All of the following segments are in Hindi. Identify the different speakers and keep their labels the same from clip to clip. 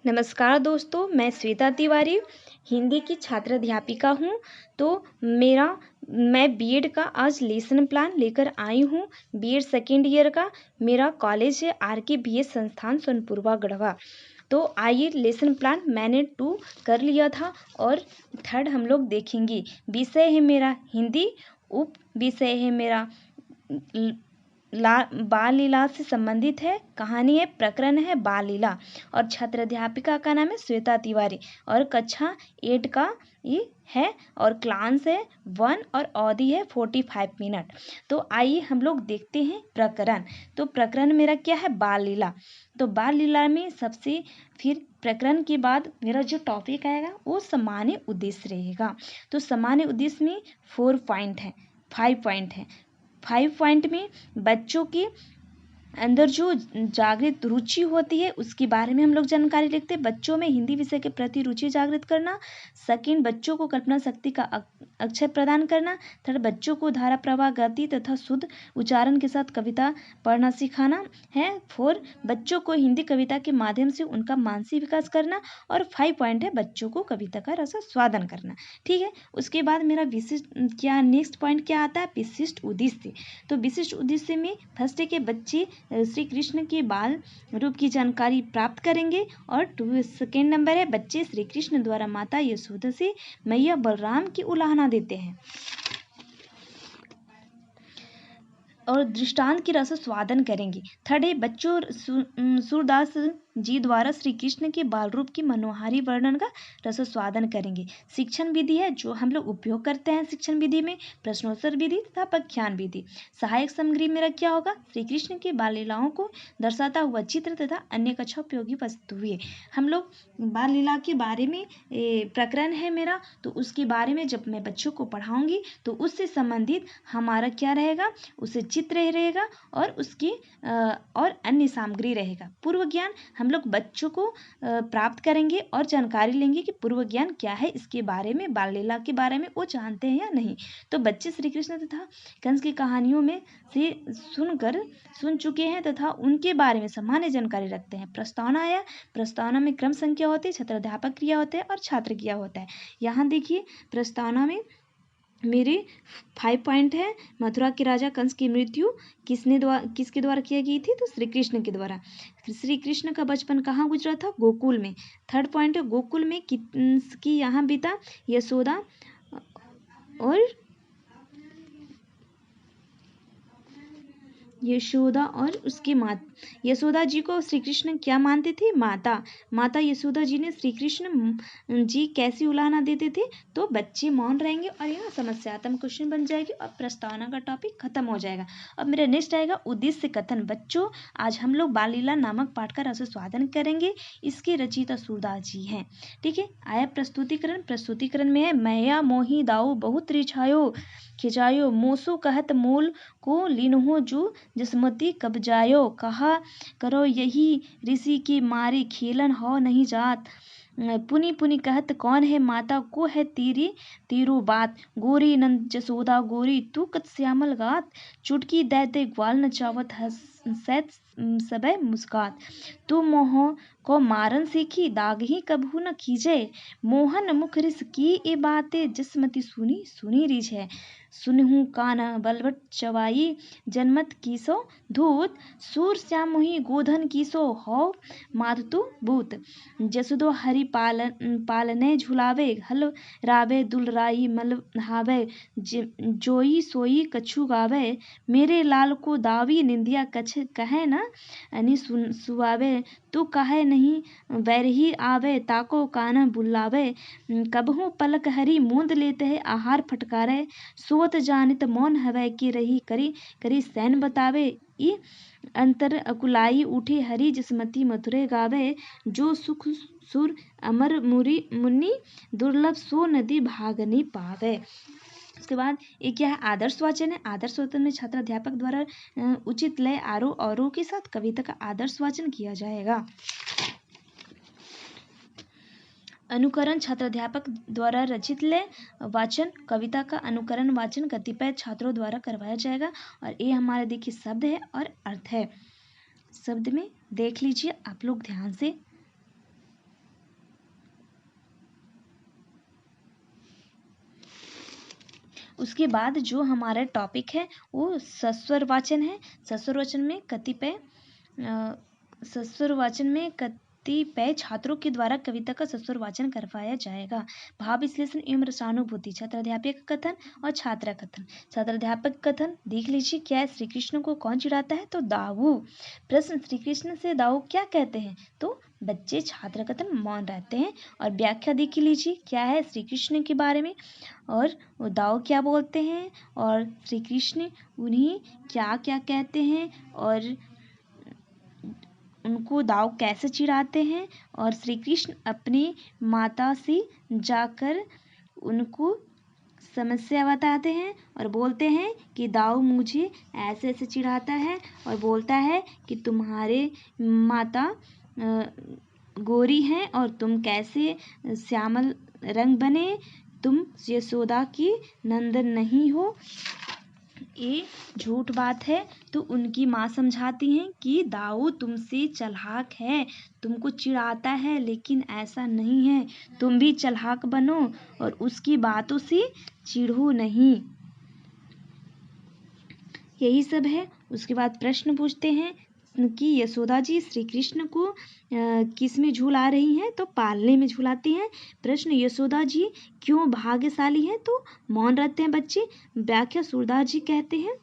Speaker 1: नमस्कार दोस्तों, मैं श्वेता तिवारी हिंदी की छात्र अध्यापिका हूँ। तो मैं बीएड का आज लेसन प्लान लेकर आई हूँ। बीएड सेकेंड ईयर का मेरा कॉलेज है RKBS संस्थान सोनपुरवा गढ़वा। तो आइए लेसन प्लान मैंने 2 कर लिया था और 3rd हम लोग देखेंगे। विषय है मेरा हिंदी, उप विषय है मेरा बाल लीला से संबंधित है, कहानी है, प्रकरण है बाल लीला और छात्र अध्यापिका का नाम है श्वेता तिवारी और कक्षा 8 का ये है और क्लास है 1 और अवधि है 45 मिनट। तो आइए हम लोग देखते हैं प्रकरण। तो प्रकरण मेरा क्या है? बाल लीला। तो बाल लीला में सबसे फिर प्रकरण के बाद मेरा जो टॉपिक आएगा वो सामान्य उद्देश्य रहेगा। तो सामान्य उद्देश्य में 4 पॉइंट है, 5 पॉइंट है। 5 पॉइंट में बच्चों के अंदर जो जागृत रुचि होती है उसके बारे में हम लोग जानकारी लिखते हैं। बच्चों में हिंदी विषय के प्रति रुचि जागृत करना। सेकंड, बच्चों को कल्पना शक्ति का अक्षर प्रदान करना। थर्ड, बच्चों को धारा प्रवाह गति तथा शुद्ध उच्चारण के साथ कविता पढ़ना सिखाना है। 4, बच्चों को हिंदी कविता के माध्यम से उनका मानसिक विकास करना। और 5 पॉइंट है बच्चों को कविता का रसास्वादन करना। ठीक है, उसके बाद मेरा नेक्स्ट पॉइंट क्या आता है? विशिष्ट उद्देश्य। तो विशिष्ट उद्देश्य में फर्स्ट है कि बच्चे श्री कृष्ण के बाल रूप की जानकारी प्राप्त करेंगे। और सेकेंड नंबर है बच्चे श्री कृष्ण द्वारा माता यशोदा से मैया बलराम की उलाहना देते हैं और दृष्टांत की रसास्वादन करेंगे। थर्ड है बच्चों सूरदास जी द्वारा श्री कृष्ण के बाल रूप की मनोहारी वर्णन का रसास्वादन करेंगे। शिक्षण विधि है जो हम लोग उपयोग करते हैं शिक्षण विधि में, प्रश्नोत्तर विधि तथा व्याख्यान विधि। सहायक सामग्री मेरा क्या होगा? श्री कृष्ण के बाल लीलाओं को दर्शाता हुआ चित्र तथा अन्य कक्षा उपयोगी वस्तुएं। हम लोग बाल लीला के बारे में प्रकरण है मेरा, तो उसके बारे में जब मैं बच्चों को पढ़ाऊंगी तो उससे संबंधित हमारा क्या रहेगा? उससे चित्र रहेगा और उसकी और अन्य सामग्री रहेगा। पूर्व ज्ञान हम लोग बच्चों को प्राप्त करेंगे और जानकारी लेंगे कि पूर्व ज्ञान क्या है, इसके बारे में, बाल लीला के बारे में वो जानते हैं या नहीं। तो बच्चे श्री कृष्ण तथा कंस की कहानियों में से सुन चुके हैं तथा उनके बारे में सामान्य जानकारी रखते हैं। प्रस्तावना आया, प्रस्तावना में क्रम संख्या होती है, छात्राध्यापक क्रिया होते हैं और छात्र क्रिया होता है। यहाँ देखिए प्रस्तावना में मेरे 5 पॉइंट है। मथुरा के राजा कंस की मृत्यु किसके द्वारा किया गई थी? तो श्री कृष्ण के द्वारा। श्री कृष्ण का बचपन कहाँ गुजरा था? गोकुल में। थर्ड पॉइंट है गोकुल में किसकी यहाँ बीता? यशोदा और उसकी माँ। यशोदा जी को श्री कृष्ण क्या मानते थे? माता यशोदा जी ने श्री कृष्ण जी कैसी उलाहना देते थे? तो बच्चे मौन रहेंगे और यहाँ समस्यात्मक क्वेश्चन बन जाएगी और प्रस्तावना का टॉपिक खत्म हो जाएगा। अब मेरा नेक्स्ट आएगा उद्देश्य कथन। बच्चों, आज हम लोग बाल लीला नामक पाठ का रसास्वादन करेंगे। इसके रचयिता सूरदास जी हैं। ठीक है, आया प्रस्तुतिकरण में है मैया मोही दाऊ बहुत रिछायो खिंचायो मोसो कहत मोल को लीनहो जो जसमती कब्जायो कहा करो यही ऋषि के मारे खेलन हो नहीं जात पुनि पुनि कहत कौन है माता को है तेरो बात गोरी नंद जसोदा गोरी तू कत श्यामल गात चुटकी दैते ग्वाल नचावत हसैत सबे मुस्कात तू मोह को मारन सीखी दाग ही कभू न खींचे मोहन मुख रिस की ए बातें जसमती सुनी रिझ है सुनहु कान बलवट चवाई जनमत कीसो धूत सूर श्याम मोहि गोधन कीसो हो माधतु बूत जसुदो हरि पालने झुलावे हल रावे दुलराई मल हावे जोई सोई कछु गावे मेरे लाल को दावी निंदिया कछ कहे न अनि सुआवे तू कहे नहीं बैरही आवे ताको कान बुलावे कबहू पलक हरी मूंद लेते है आहार फटकारे सोत जानित मौन हवै की रही करी सैन बतावे ई अंतर अकुलाई उठे हरी जसमती मथुरे गावे जो सुख सुर अमर मुनि दुर्लभ सो नदी भागनी पावे। उसके बाद एक क्या है? आदर्श वाचन है। आदर्श वाचन में छात्र अध्यापक द्वारा उचित लय आरोह के साथ कविता का आदर्श वाचन किया जाएगा। अनुकरण छात्राध्यापक द्वारा रचित लय वाचन कविता का अनुकरण वाचन कतिपय छात्रों द्वारा करवाया जाएगा। और ये हमारे देखिए शब्द है और अर्थ है। शब्द में देख लीजिए आप लोग ध्यान से। उसके बाद जो हमारा टॉपिक है वो सस्वर वाचन है। सस्वर वाचन में कतिपय छात्रों के द्वारा कविता का सस्वर वाचन करवाया जाएगा। भाव विश्लेषण एवं रसानुभूति, छात्राध्यापक कथन और छात्रा कथन। छात्राध्यापक कथन देख लीजिए, क्या है, श्री कृष्ण को कौन चिढ़ाता है? तो दाऊ। प्रश्न, श्री कृष्ण से दाऊ क्या कहते हैं? तो बच्चे छात्र कथन मौन रहते हैं। और व्याख्या देख लीजिए, क्या है, श्री कृष्ण के बारे में और वो दाऊ क्या बोलते हैं और श्री कृष्ण उन्हें क्या क्या कहते हैं और उनको दाऊ कैसे चिढ़ाते हैं और श्री कृष्ण अपनी माता से जाकर उनको समस्या बताते हैं और बोलते हैं कि दाऊ मुझे ऐसे ऐसे चिढ़ाता है और बोलता है कि तुम्हारे माता गोरी हैं और तुम कैसे श्यामल रंग बने, तुम यशोदा की नंदन नहीं हो, ये झूठ बात है। तो उनकी माँ समझाती हैं कि दाऊ तुमसे चालाक है, तुमको चिढ़ाता है, लेकिन ऐसा नहीं है, तुम भी चालाक बनो और उसकी बातों से चिढ़ो नहीं। यही सब है। उसके बाद प्रश्न पूछते हैं कि यशोदा जी श्री कृष्ण को किस में झुला रही हैं? तो पालने में झुलाती हैं। प्रश्न, यशोदा जी क्यों भाग्यशाली हैं? तो मौन रहते हैं बच्चे। व्याख्या, सूरदास जी कहते हैं,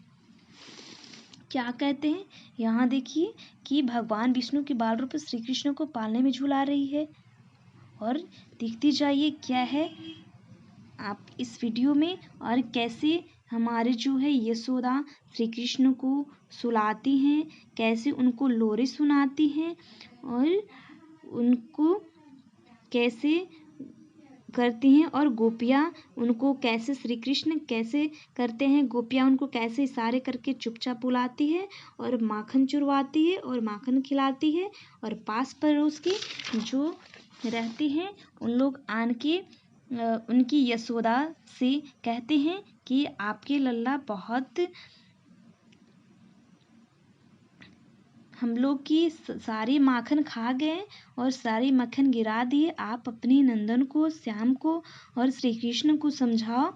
Speaker 1: क्या कहते हैं, यहाँ देखिए कि भगवान विष्णु के बाल रूप श्री कृष्ण को पालने में झुला रही है। और देखती जाइए क्या है आप इस वीडियो में और कैसे हमारे जो है यशोदा श्री कृष्ण को सुलाती हैं, कैसे उनको लोरी सुनाती हैं और उनको कैसे करती हैं और गोपियाँ उनको कैसे, श्री कृष्ण कैसे करते हैं, गोपियाँ उनको कैसे इशारे करके चुपचाप बुलाती है और माखन चुरवाती है और माखन खिलाती है और पास पड़ोस के जो रहते हैं उन लोग आन के उनकी यशोदा से कहते हैं कि आपके लल्ला बहुत हम लोग की सारी माखन खा गए और सारी मक्खन गिरा दिए, आप अपने नंदन को, श्याम को और श्री कृष्ण को समझाओ।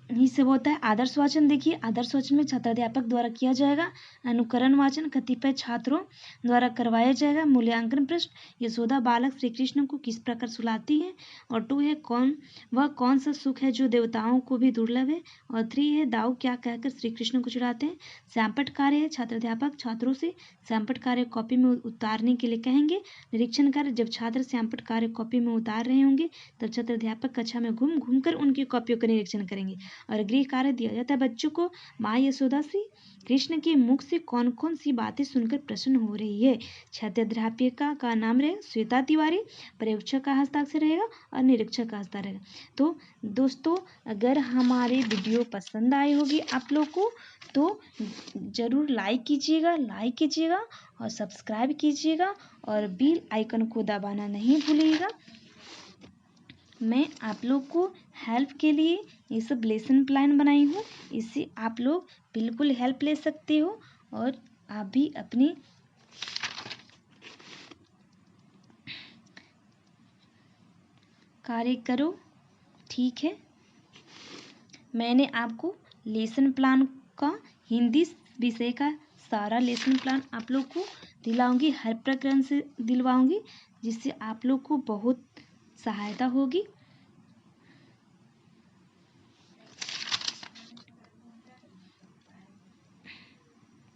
Speaker 1: यही सब होता है। आदर्श वाचन देखिए, आदर्श वाचन में छात्राध्यापक द्वारा किया जाएगा। अनुकरण वाचन कतिपय छात्रों द्वारा करवाया जाएगा। मूल्यांकन प्रश्न, यशोदा बालक श्री कृष्ण को किस प्रकार सुलाती है? और 2 है कौन सा सुख है जो देवताओं को भी दुर्लभ है? और 3 है दाऊ क्या कहकर श्री कृष्ण को चिढ़ाते हैं? सैंपट कार्य है, छात्राध्यापक छात्रों से सैंपट कार्य कॉपी में उतारने के लिए कहेंगे। निरीक्षण कार्य, जब छात्र सैंपट कार्य कॉपी में उतार रहे होंगे तब छात्राध्यापक कक्षा में घूम घूम कर उनकी कॉपियों का निरीक्षण करेंगे। और गृह कार्य दिया जाता है बच्चों को, माँ यशोदा श्री कृष्ण के मुख से कौन कौन सी बातें सुनकर प्रसन्न हो रही है। छात्राध्यापिका का नाम रहेगा श्वेता तिवारी, पर्यवेक्षक का हस्ताक्षर रहेगा और निरीक्षक का हस्ताक्षर रहेगा। तो दोस्तों, अगर हमारे वीडियो पसंद आई होगी आप लोग को तो ज़रूर लाइक कीजिएगा और सब्सक्राइब कीजिएगा और बेल आइकन को दबाना नहीं भूलिएगा। मैं आप लोग को हेल्प के लिए ये सब लेसन प्लान बनाई हूँ, इससे आप लोग बिल्कुल हेल्प ले सकते हो और आप भी अपनी कार्य करो। ठीक है, मैंने आपको लेसन प्लान का हिंदी विषय का सारा लेसन प्लान आप लोग को दिलाऊंगी, हर प्रकरण से दिलवाऊंगी, जिससे आप लोग को बहुत सहायता होगी।